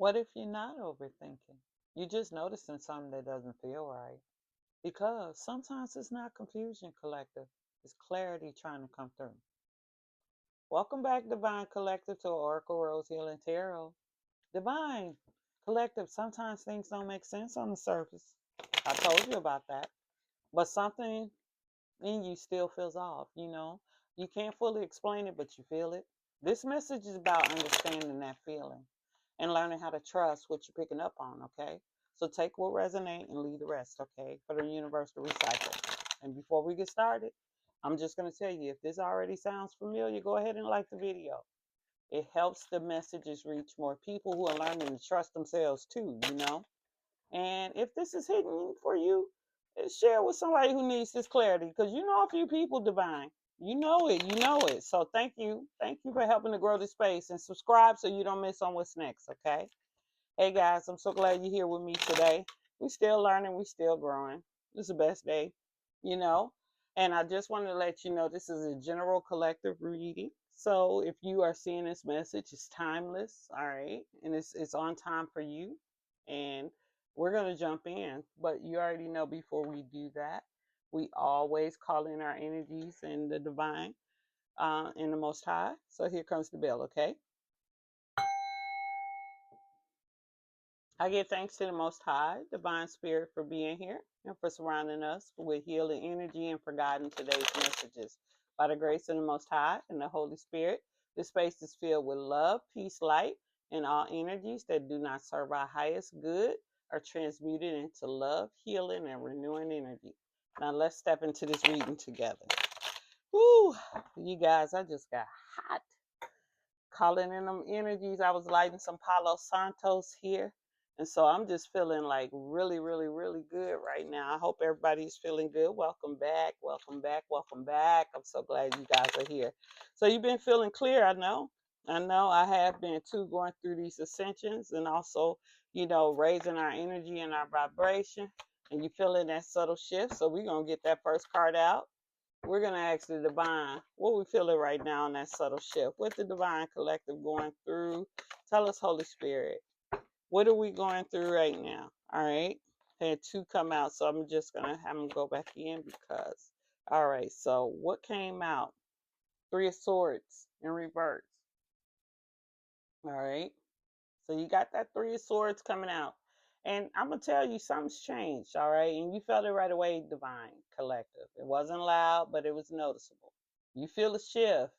What if you're not overthinking? You're just noticing something that doesn't feel right. Because sometimes it's not confusion, collective. It's clarity trying to come through. Welcome back, Divine Collective, to Oracle Rose Healing Tarot. Divine Collective, sometimes things don't make sense on the surface. I told you about that. But something in you still feels off, you know? You can't fully explain it, but you feel it. This message is about understanding that feeling and learning how to trust what you're picking up on, okay? So take what resonates and leave the rest, okay? For the universe to recycle. And before we get started, I'm just going to tell you, if this already sounds familiar, go ahead and like the video. It helps the messages reach more people who are learning to trust themselves too, you know? And if this is hitting for you, share with somebody who needs this clarity, because you know a few people, Divine. You know it, you know it. So thank you. Thank you for helping to grow the space, and subscribe so you don't miss on what's next, okay? Hey guys, I'm so glad you're here with me today. We still learning, we still growing. This is the best day, you know. And I just wanted to let you know this is a general collective reading. So if you are seeing this message, it's timeless, all right, and it's on time for you. And we're gonna jump in, but you already know before we do that, we always call in our energies and the divine, in the Most High. So here comes the bell, okay? I give thanks to the Most High, Divine Spirit, for being here and for surrounding us with healing energy and for guiding today's messages. By the grace of the Most High and the Holy Spirit, this space is filled with love, peace, light, and all energies that do not serve our highest good are transmuted into love, healing, and renewing energy. Now let's step into this reading together. Woo! You guys, I just got hot calling in them energies. I was lighting some Palo Santos here. And so I'm just feeling like really, really, really good right now. I hope everybody's feeling good. Welcome back. Welcome back. Welcome back. I'm so glad you guys are here. So you've been feeling clear, I know. I know I have been too, going through these ascensions and also, raising our energy and our vibration. And you feeling that subtle shift. So we're going to get that first card out. We're going to ask the divine what we feeling right now in that subtle shift. What the divine collective going through? Tell us, Holy Spirit, what are we going through right now? All right. I had two come out, so I'm just going to have them go back in because. All right. So what came out? Three of Swords in reverse. All right. So you got that Three of Swords coming out. And I'm going to tell you, something's changed, all right? And you felt it right away, Divine Collective. It wasn't loud, but it was noticeable. You feel a shift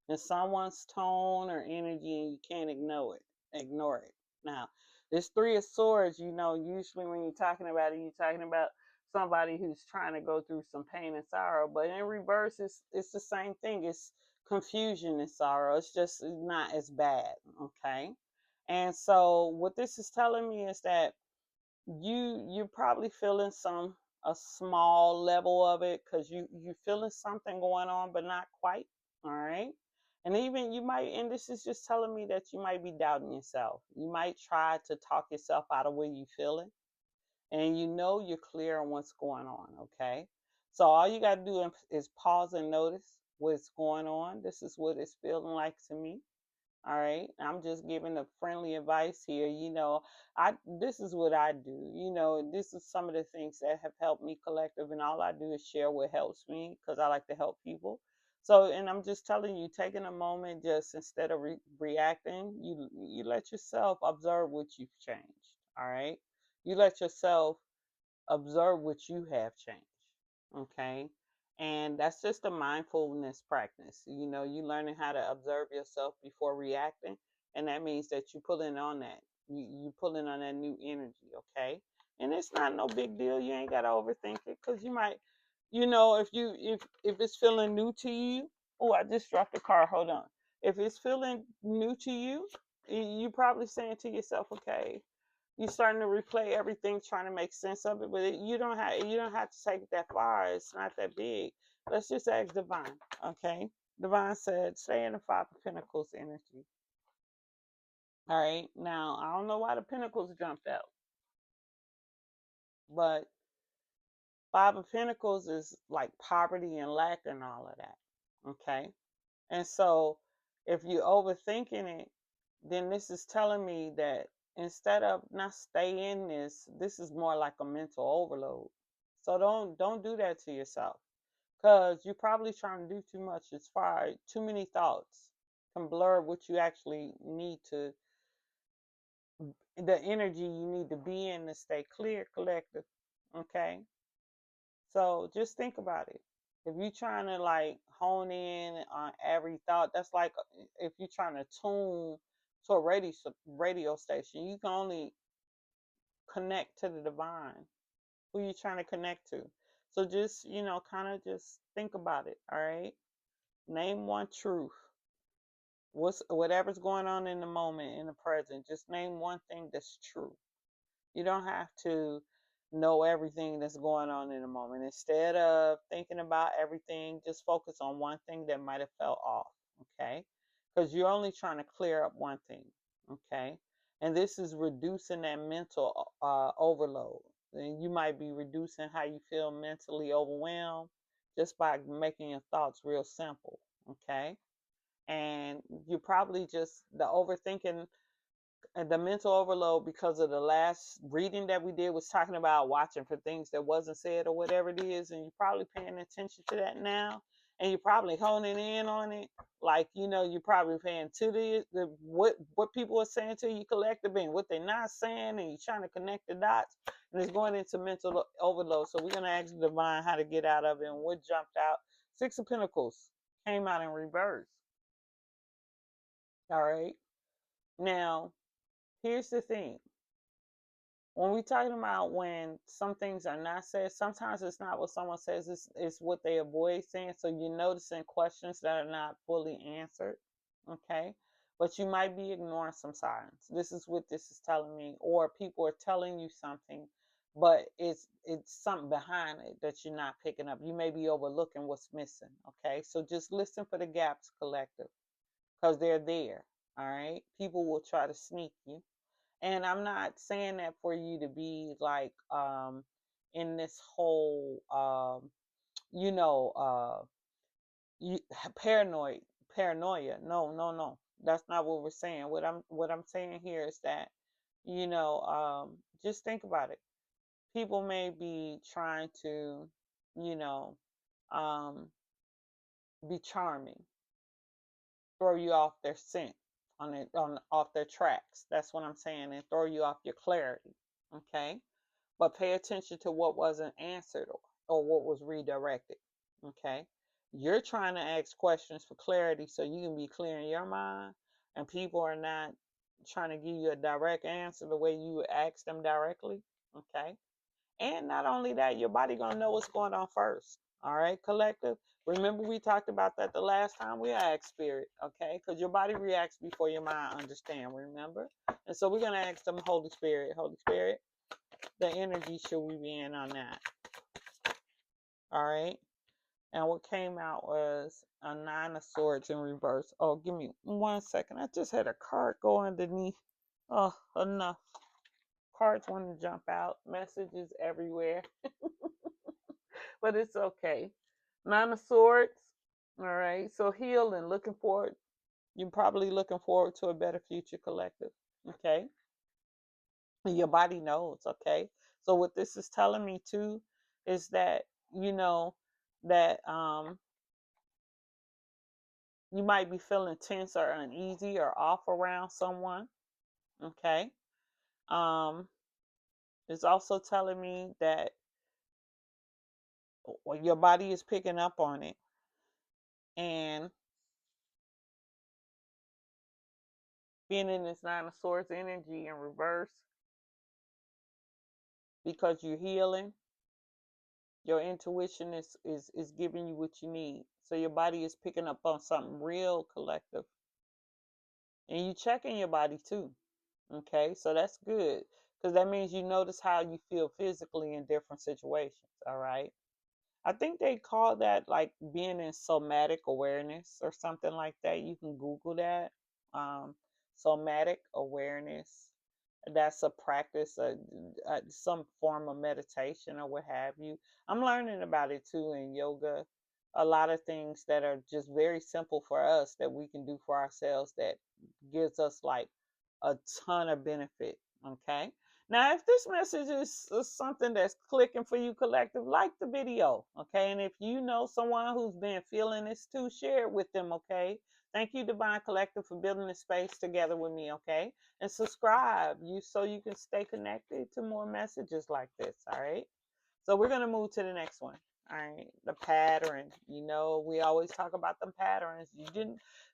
in someone's tone or energy, and you can't ignore it. Ignore it. Now, this Three of Swords, usually when you're talking about it, you're talking about somebody who's trying to go through some pain and sorrow. But in reverse, it's the same thing. It's confusion and sorrow. It's just not as bad, okay? And so what this is telling me is that you're probably feeling a small level of it because you feeling something going on, but not quite. All right. And even you might, and this is just telling me that you might be doubting yourself. You might try to talk yourself out of where you feeling, and you're clear on what's going on. Okay. So all you got to do is pause and notice what's going on. This is what it's feeling like to me. All right. I'm just giving a friendly advice here. This is what I do. This is some of the things that have helped me collective, and all I do is share what helps me because I like to help people. So, and I'm just telling you, taking a moment, just instead of reacting, you let yourself observe what you've changed. All right. You let yourself observe what you have changed. Okay. And that's just a mindfulness practice. You learning how to observe yourself before reacting. And that means that you pulling on that. You pulling on that new energy. Okay. And it's not no big deal. You ain't gotta overthink it because you might, if it's feeling new to you. Oh, I just dropped the car. Hold on. If it's feeling new to you, you probably saying to yourself, okay, you're starting to replay everything, trying to make sense of it. But you don't have to take it that far. It's not that big. Let's just ask Divine, okay? Divine said, stay in the Five of Pentacles energy. All right. Now I don't know why the Pentacles jumped out, but Five of Pentacles is like poverty and lack and all of that. Okay. And so if you're overthinking it, then this is telling me that instead of not stay in this is more like a mental overload. So don't do that to yourself, because you're probably trying to do too much. As far too many thoughts can blur what you actually need to, the energy you need to be in to stay clear, collective. Okay, so just think about it. If you're trying to like hone in on every thought, that's like if you're trying to tune to a radio station, you can only connect to the divine. Who you trying to connect to? So just, kind of just think about it. All right. Name one truth. Whatever's going on in the moment, in the present, just name one thing that's true. You don't have to know everything that's going on in the moment. Instead of thinking about everything, just focus on one thing that might have felt off. Okay. Because you're only trying to clear up one thing. Okay. And this is reducing that mental overload. And you might be reducing how you feel mentally overwhelmed just by making your thoughts real simple. Okay. And you probably just, the overthinking and the mental overload, because of the last reading that we did was talking about watching for things that wasn't said or whatever it is, and you're probably paying attention to that now, and you're probably honing in on it. Like, you're probably paying to the what people are saying to you collectively and what they're not saying, and you're trying to connect the dots, and it's going into mental overload. So we're gonna ask the divine how to get out of it. And what jumped out? Six of Pentacles came out in reverse. All right. Now, here's the thing. When we talking about when some things are not said, sometimes it's not what someone says, it's what they avoid saying. So you're noticing questions that are not fully answered. Okay. But you might be ignoring some signs. This is what this is telling me. Or people are telling you something, but it's something behind it that you're not picking up. You may be overlooking what's missing. Okay. So just listen for the gaps, collective, because they're there. All right. People will try to sneak you. And I'm not saying that for you to be like in this whole you know you, paranoid paranoia. No, no, no. That's not what we're saying. What I'm saying here is that, just think about it. People may be trying to, you know, um be charming, throw you off their scent, on off their tracks. That's what I'm saying, and throw you off your clarity. Okay. But pay attention to what wasn't answered, or what was redirected. Okay. You're trying to ask questions for clarity so you can be clear in your mind, and people are not trying to give you a direct answer the way you would ask them directly. Okay. And not only that, your body gonna know what's going on first. All right, collective. Remember, we talked about that the last time we asked spirit, okay? Because your body reacts before your mind understand. Remember, and so we're gonna ask them, Holy Spirit, Holy Spirit, the energy should we be in on that? All right. And what came out was a Nine of Swords in reverse. Oh, give me 1 second. I just had a card go underneath. Oh, enough. Cards want to jump out. Messages everywhere. But it's okay. Nine of Swords. All right. So healing, looking forward. You're probably looking forward to a better future, collective. Okay. And your body knows. Okay. So what this is telling me too is that, you know, that you might be feeling tense or uneasy or off around someone. Okay. Um, it's also telling me that your body is picking up on it, and being in this Nine of Swords energy in reverse, because you're healing, your intuition is giving you what you need. So your body is picking up on something real, collective. And you checking your body too. Okay, so that's good, because that means you notice how you feel physically in different situations. All right. I think they call that like being in somatic awareness or something like that. You can Google that. Somatic awareness. That's a practice, some form of meditation or what have you. I'm learning about it too in yoga. A lot of things that are just very simple for us that we can do for ourselves that gives us like a ton of benefit. Okay. Now, if this message is something that's clicking for you, collective, like the video. Okay. And if you know someone who's been feeling this too, share it with them. Okay. Thank you, Divine Collective, for building this space together with me. Okay. And subscribe so you can stay connected to more messages like this. All right. So we're going to move to the next one. All right. The pattern. You know, we always talk about the patterns.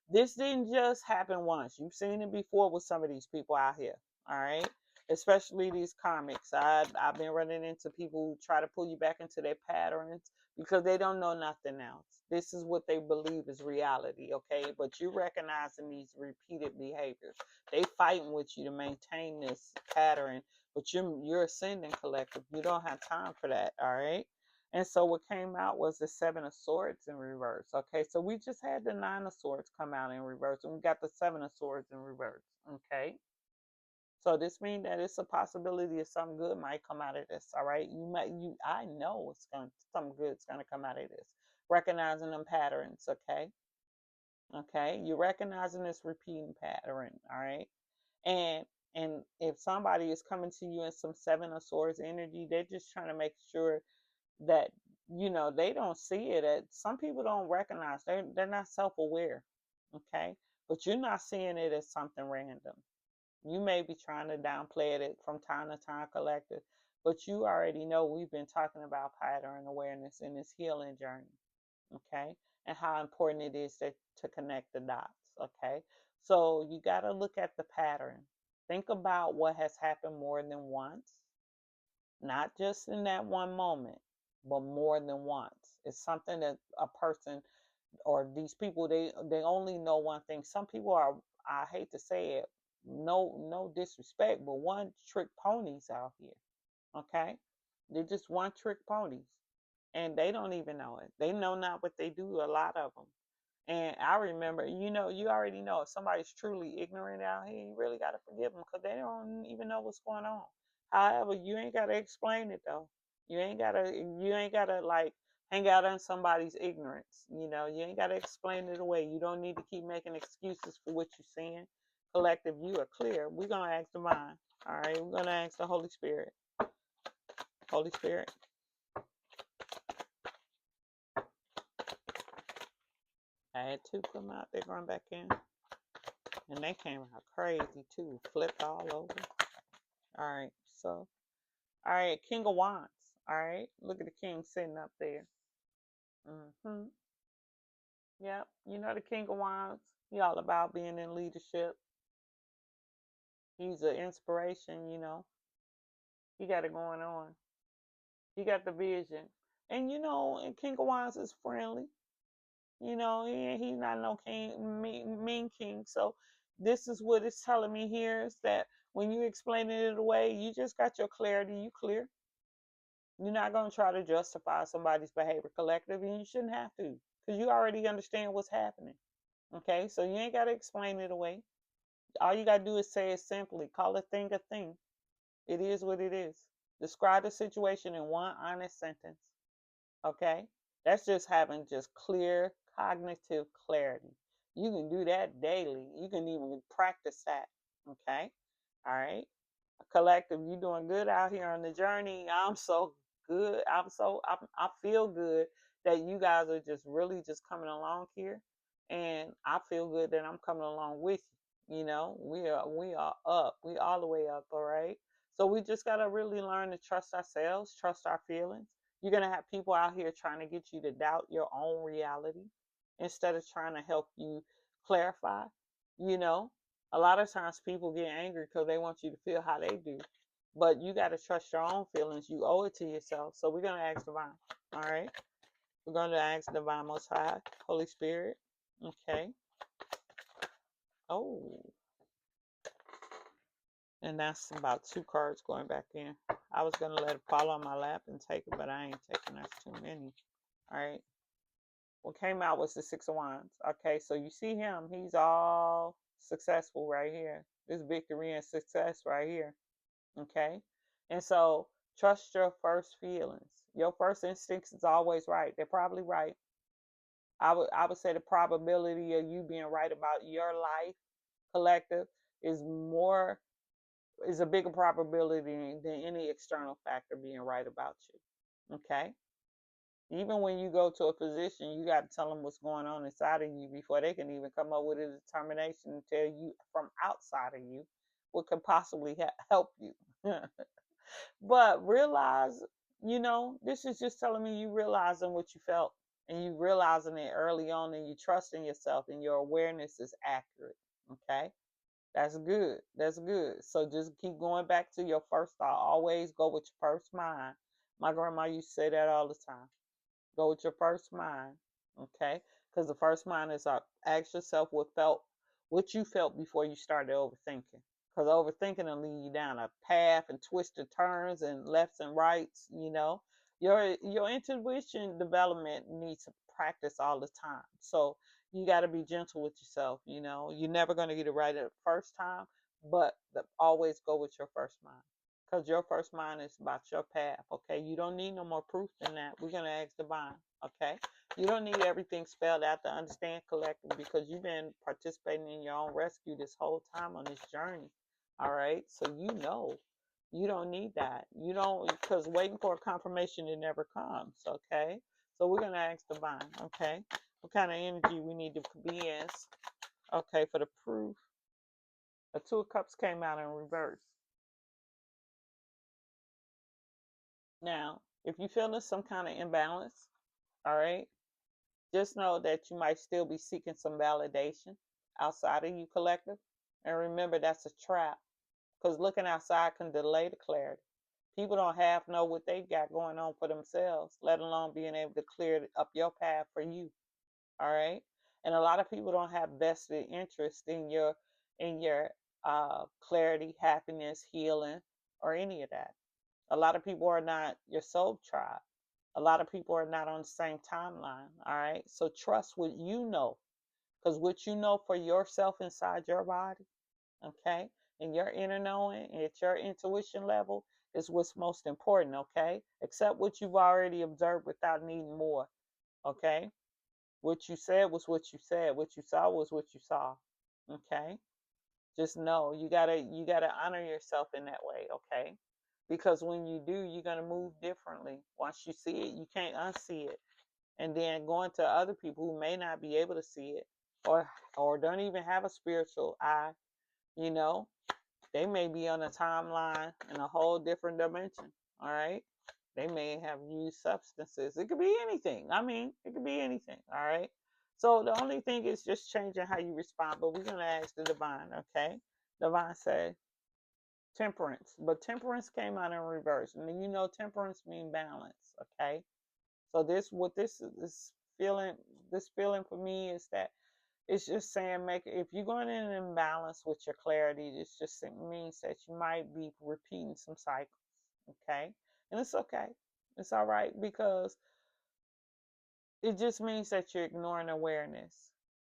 This didn't just happen once. You've seen it before with some of these people out here. All right. Especially these karmics. I've been running into people who try to pull you back into their patterns because they don't know nothing else. This is what they believe is reality. Okay. But you're recognizing these repeated behaviors. They fighting with you to maintain this pattern, but you're ascending, collective. You don't have time for that. All right. And so what came out was the Seven of Swords in reverse. Okay, so we just had the Nine of Swords come out in reverse, and we got the Seven of Swords in reverse. Okay, so this means that it's a possibility that something good might come out of this. All right, I know something good's gonna come out of this. Recognizing them patterns. Okay, okay, you're recognizing this repeating pattern. All right, and and if somebody is coming to you in some Seven of Swords energy, they're just trying to make sure that they don't see it. Some people don't recognize, they're not self-aware. Okay, but you're not seeing it as something random. You may be trying to downplay it from time to time, collective, but you already know we've been talking about pattern awareness in this healing journey. Okay, and how important it is to connect the dots. Okay, so you got to look at the pattern. Think about what has happened more than once, not just in that one moment, but more than once. It's something that a person or these people, they only know one thing. Some people are, I hate to say it, no disrespect, but one trick ponies out here. Okay, they're just one trick ponies, and they don't even know it. They know not what they do. A lot of them. And I remember, you already know if somebody's truly ignorant out here, you really got to forgive them because they don't even know what's going on. However, you ain't got to explain it though. You ain't gotta like hang out on somebody's ignorance. You ain't got to explain it away. You don't need to keep making excuses for what you're seeing. Collective, you are clear. We're going to ask divine. All right. We're going to ask the Holy Spirit. Holy Spirit. I had two come out. They're going back in. And they came out crazy too, flipped all over. All right, so, all right, King of Wands. All right, look at the king sitting up there. Mm-hmm. Yep, the King of Wands. He all about being in leadership. He's an inspiration. He got it going on. He got the vision. And King of Wands is friendly. He's not no king, mean king. So this is what it's telling me here is that when you explaining it away, you just got your clarity. You clear. You're not going to try to justify somebody's behavior, collective, and you shouldn't have to because you already understand what's happening. Okay, so you ain't got to explain it away. All you got to do is say it simply. Call a thing a thing. It is what it is. Describe the situation in one honest sentence. Okay, that's just having just clear cognitive clarity. You can do that daily. You can even practice that. Okay, all right. Collective, you doing good out here on the journey. I'm so good. I feel good that you guys are just really just coming along here, and I feel good that I'm coming along with you. We are up. We all the way up. All right. So we just gotta really learn to trust ourselves, trust our feelings. You're gonna have people out here trying to get you to doubt your own reality instead of trying to help you clarify. You know, a lot of times people get angry because they want you to feel how they do. But you got to trust your own feelings. You owe it to yourself. So we're going to ask Divine. All right. We're going to ask Divine Most High, Holy Spirit. Okay. Oh. And that's about two cards going back in. I was going to let it fall on my lap and take it, but I ain't taking. That's too many. All right. What came out was the Six of Wands. Okay. So you see him. He's all successful right here. This victory and success right here. Okay. And so trust your first feelings. Your first instincts is always right. They're probably right. I would say the probability of you being right about your life, collective, is more is a bigger probability than any external factor being right about you. Okay? Even when you go to a physician, you got to tell them what's going on inside of you before they can even come up with a determination and tell you from outside of you what could possibly help you. But realize, this is just telling me you realizing what you felt and you realizing it early on and you trusting yourself and your awareness is accurate. Okay? That's good. That's good. So just keep going back to your first thought. Always go with your first mind. My grandma used to say that all the time. Go with your first mind, okay? Because the first mind is ask yourself what you felt before you started overthinking. Because overthinking will lead you down a path and twisted turns and lefts and rights. Your intuition development needs to practice all the time. So you got to be gentle with yourself. You're never going to get it right at the first time, but always go with your first mind because your first mind is about your path. Okay, you don't need no more proof than that. We're gonna ask divine. Okay, you don't need everything spelled out to understand collective because you've been participating in your own rescue this whole time on this journey. All right, so you don't need that. You don't, because waiting for a confirmation, it never comes. Okay, so we're gonna ask divine. Okay, what kind of energy we need to be in? Okay, for the proof, the Two of Cups came out in reverse. Now, if you're feeling some kind of imbalance, all right, just know that you might still be seeking some validation outside of you, collective. And remember, that's a trap because looking outside can delay the clarity. People don't half know what they got going on for themselves, let alone being able to clear up your path for you. All right. And a lot of people don't have vested interest in your clarity, happiness, healing, or any of that. A lot of people are not your soul tribe. A lot of people are not on the same timeline. All right. So trust what you know. Because what you know for yourself inside your body, okay, and your inner knowing and at your intuition level is what's most important, okay? Accept what you've already observed without needing more, okay? What you said was what you said. What you saw was what you saw, okay? Just know you gotta honor yourself in that way, okay? Because when you do, you're gonna move differently. Once you see it, you can't unsee it. And then going to other people who may not be able to see it or don't even have a spiritual eye, you know, they may be on a timeline in a whole different dimension. All right. They may have used substances. It could be anything. I mean, it could be anything. All right. So the only thing is just changing how you respond. But we're gonna ask the divine, okay? Divine said temperance. But temperance came out in reverse. And temperance means balance, okay? So this feeling this feeling for me is that it's just saying make if you're going in an imbalance with your clarity, it's just it means that you might be repeating some cycles. Okay. And it's okay. It's all right because it just means that you're ignoring awareness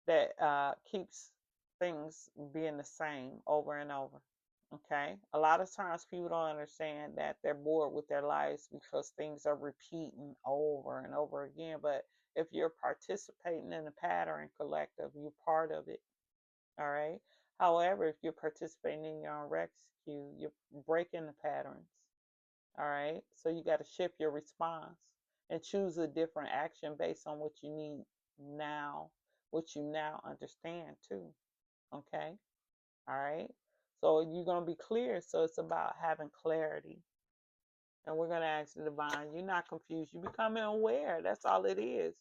that keeps things being the same over and over. Okay. A lot of times people don't understand that they're bored with their lives because things are repeating over and over again. But if you're participating in the pattern collective, you're part of it. All right. However, if you're participating in your own rescue, you're breaking the patterns. All right. So you got to shift your response and choose a different action based on what you need now, what you now understand too. Okay. All right. So you're going to be clear. So it's about having clarity. And we're going to ask the divine, you're not confused. You're becoming aware. That's all it is.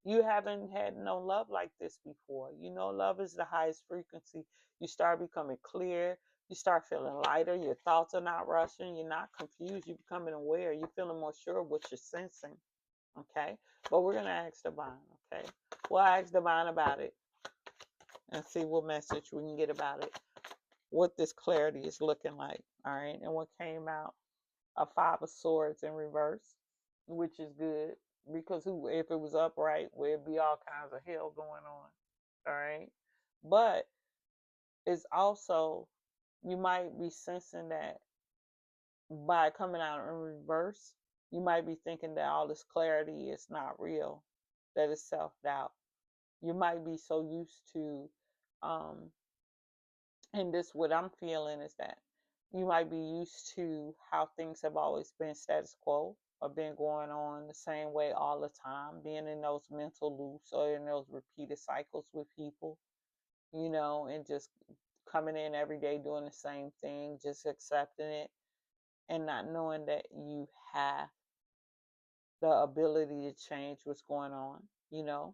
You haven't had no love like this before. Love is the highest frequency. You start becoming clear. You start feeling lighter. Your thoughts are not rushing. You're not confused. You're becoming aware. You're feeling more sure of what you're sensing. Okay. But we're going to ask divine. Okay. We'll ask divine about it and see what message we can get about it. What this clarity is looking like. All right. And what came out? A Five of Swords in reverse, which is good because if it was upright, there'd be all kinds of hell going on. All right. But it's also, you might be sensing that by coming out in reverse, you might be thinking that all this clarity is not real, that it's self doubt. You might be so used to, and this, what I'm feeling is that You might be used to how things have always been status quo or been going on the same way all the time, being in those mental loops or in those repeated cycles with people, and just coming in every day doing the same thing, just accepting it and not knowing that you have the ability to change what's going on, you know.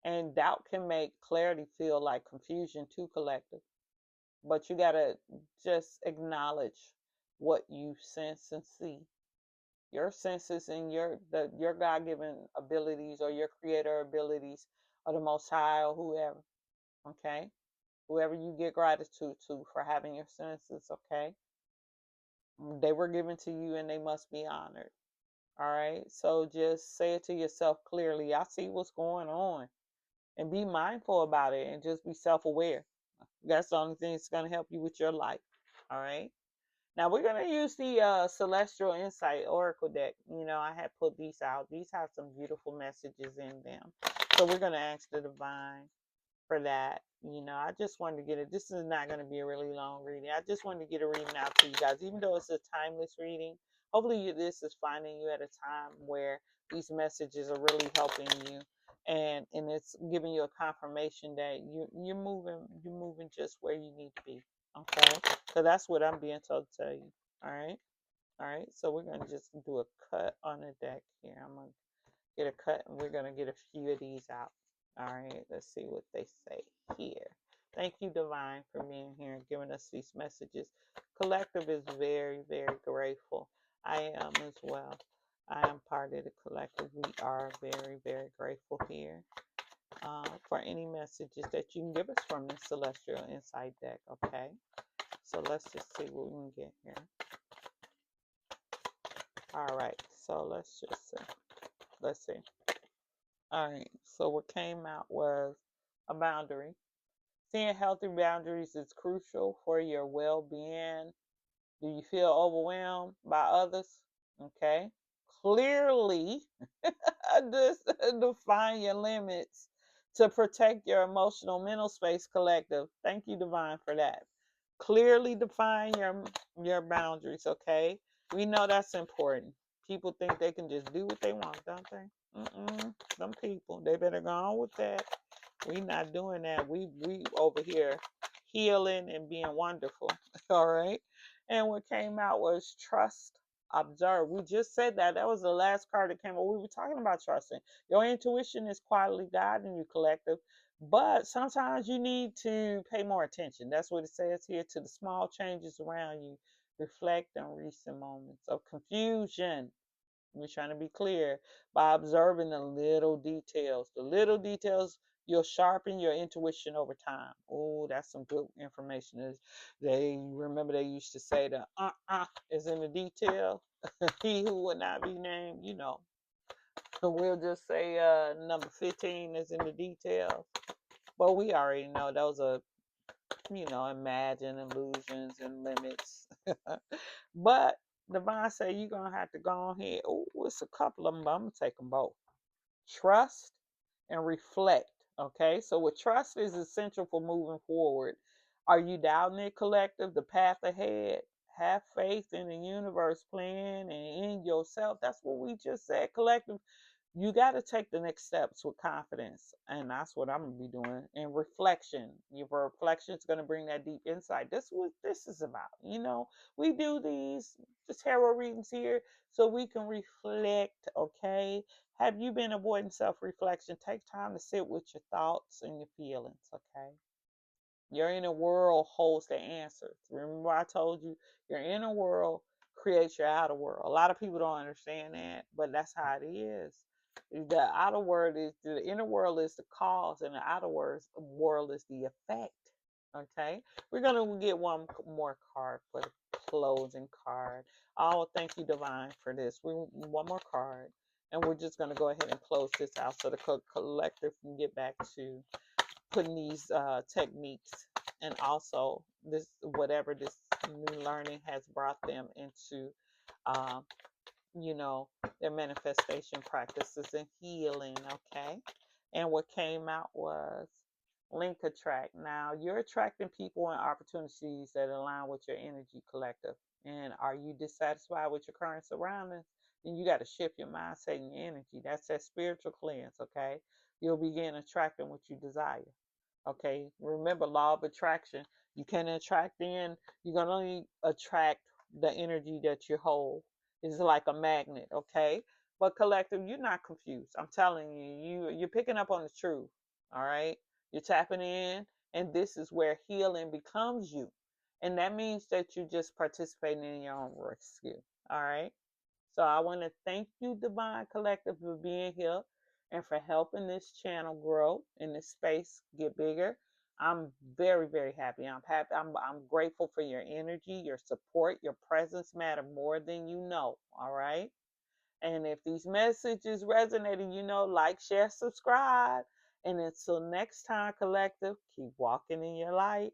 And doubt can make clarity feel like confusion too collective. But you gotta just acknowledge what you sense and see. Your senses and your God given abilities or your creator abilities or the most high or whoever. Okay? Whoever you get gratitude to for having your senses, okay? They were given to you and they must be honored. All right. So just say it to yourself clearly. I see what's going on and be mindful about it and just be self aware. That's the only thing that's going to help you with your life. All right. Now we're going to use the Celestial Insight Oracle deck. I had put these out. These have some beautiful messages in them. So we're going to ask the divine for that. I just wanted to get it. This is not going to be a really long reading. I just wanted to get a reading out to you guys, even though it's a timeless reading. Hopefully, this is finding you at a time where these messages are really helping you, and it's giving you a confirmation that you're moving just where you need to be. Okay, so that's what I'm being told to tell you. All right. So we're gonna just do a cut on the deck here. I'm gonna get a cut and we're going to get a few of these out. All right, let's see what they say here. Thank you, Divine, for being here and giving us these messages. Collective is very, very grateful. I am as well. I am part of the collective. We are very, very grateful here for any messages that you can give us from the Celestial Insight deck, okay? So let's just see what we can get here. All right, so let's just see. Let's see. All right, so what came out was a boundary. Seeing healthy boundaries is crucial for your well being. Do you feel overwhelmed by others? Okay. Clearly, just define your limits to protect your emotional mental space, collective. Thank you, Divine, for that. Clearly define your boundaries, okay? We know that's important. People think they can just do what they want, don't they? Some people, they better go on with that. We not doing that. We over here healing and being wonderful. All right. And what came out was trust, observe. We just said that. That was the last card that came out. We were talking about trusting. Your intuition is quietly guiding you, collective. But sometimes you need to pay more attention. That's what it says here, to the small changes around you. Reflect on recent moments of confusion. We're trying to be clear by observing the little details. The little details, you'll sharpen your intuition over time. Oh, that's some good information. They remember they used to say the is in the detail. He who would not be named, We'll just say number 15 is in the details. But we already know those are, imagine illusions and limits. But Divine say you're gonna have to go on here. Oh, it's a couple of them, but I'm gonna take them both. Trust and reflect. Okay, so what trust is essential for moving forward. Are you doubting it, collective? The path ahead. Have faith in the universe plan and in yourself. That's what we just said, collective. You got to take the next steps with confidence, and that's what I'm gonna be doing. And reflection, your reflection is gonna bring that deep insight. This is what this is about. We do these tarot readings here so we can reflect. Okay, have you been avoiding self-reflection? Take time to sit with your thoughts and your feelings. Okay, your inner world holds the answers. Remember, I told you your inner world creates your outer world. A lot of people don't understand that, but that's how it is. The inner world is the cause, and the outer world is the effect. Okay, we're gonna get one more card for the closing card. Oh, thank you, Divine, for this. One more card, and we're just gonna go ahead and close this out so the collective can get back to putting these techniques and also this whatever this new learning has brought them into um, their manifestation practices and healing. Okay, and what came out was Link attract. Now you're attracting people and opportunities that align with your energy, collective. And are you dissatisfied with your current surroundings? Then you got to shift your mindset and your energy. That's that spiritual cleanse, okay? You'll begin attracting what you desire. Okay, remember law of attraction. You can attract in, you can only attract the energy that you hold. It's like a magnet, okay? But collective, you're not confused. I'm telling you, you're picking up on the truth. All right. You're tapping in, and this is where healing becomes you. And that means that you're just participating in your own rescue. All right. So I want to thank you, Divine Collective, for being here and for helping this channel grow and this space get bigger. I'm very, very happy. I'm happy. I'm grateful for your energy, your support, your presence matter more than you know. All right. And if these messages resonated, like, share, subscribe. And until next time, collective, keep walking in your light.